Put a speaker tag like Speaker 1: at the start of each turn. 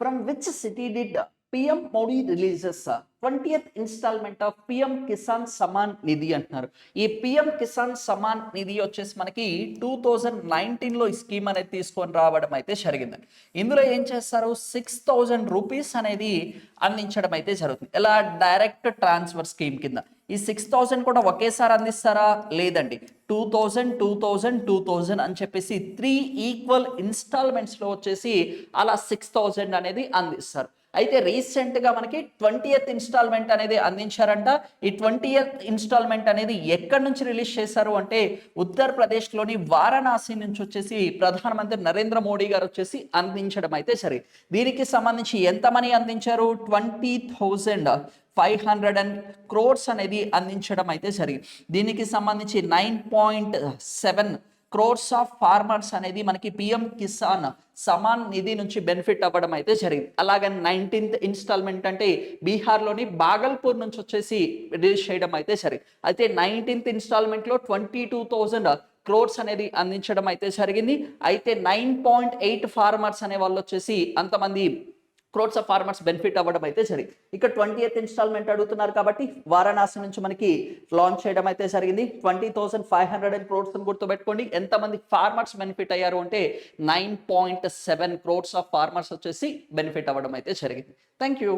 Speaker 1: From which city did PM Modi releases 20th installment of PM Kisan Samman నిధి అంటున్నారు. ఈ PM Kisan Samman నిధి వచ్చేసి మనకి 2019లో ఈ స్కీమ్ అనేది తీసుకొని రావడం అయితే జరిగిందండి. ఇందులో ఏం చేస్తారు, 6,000 రూపీస్ అనేది అందించడం అయితే జరుగుతుంది. ఎలా, డైరెక్ట్ ట్రాన్స్ఫర్ స్కీమ్ కింద. ఈ 6,000 కూడా ఒకేసారి అందిస్తారా? లేదండి, 2,000 2,000 2,000 అని చెప్పేసి 3 ఈక్వల్ ఇన్స్టాల్మెంట్స్లో వచ్చేసి అలా 6,000 అనేది అందిస్తారు. అయితే రీసెంట్గా మనకి 20th ఇన్స్టాల్మెంట్ అనేది అందించారంట. ఈ 20th ఇన్స్టాల్మెంట్ అనేది ఎక్కడి నుంచి రిలీజ్ చేశారు అంటే ఉత్తరప్రదేశ్లోని వారణాసి నుంచి వచ్చేసి ప్రధానమంత్రి నరేంద్ర మోడీ గారు వచ్చేసి అందించడం అయితే సరే. దీనికి సంబంధించి ఎంత మనీ అందించారు? 20,500 crores అనేది అందించడం అయితే జరిగింది. దీనికి సంబంధించి 9.7 crores ఆఫ్ ఫార్మర్స్ అనేది మనకి పిఎం కిసాన్ సమాన్ నిధి నుంచి బెనిఫిట్ అవ్వడం అయితే జరిగింది. అలాగే 19th ఇన్స్టాల్మెంట్ అంటే బీహార్లోని బాగల్పూర్ నుంచి వచ్చేసి రిలీజ్ చేయడం అయితే జరిగింది. అయితే 19th ఇన్స్టాల్మెంట్లో 22,000 crores అనేది అందించడం అయితే జరిగింది. అయితే 9.8 ఫార్మర్స్ అనే వాళ్ళు వచ్చేసి అంతమంది క్రోడ్స్ ఆఫ్ ఫార్మర్స్ బెనిఫిట్ అవ్వడం అయితే జరిగింది. ఇక్కడ 20th ఇన్స్టాల్మెంట్ అడుగుతున్నారు కాబట్టి వారణాసి నుంచి మనకి లాంచ్ చేయడం అయితే జరిగింది. 20,500 crores అని గుర్తుపెట్టుకోండి. ఎంతమంది ఫార్మర్స్ బెనిఫిట్ అయ్యారు అంటే 9.7 crores ఆఫ్ ఫార్మర్స్ వచ్చేసి బెనిఫిట్ అవ్వడం అయితే జరిగింది. Thank you.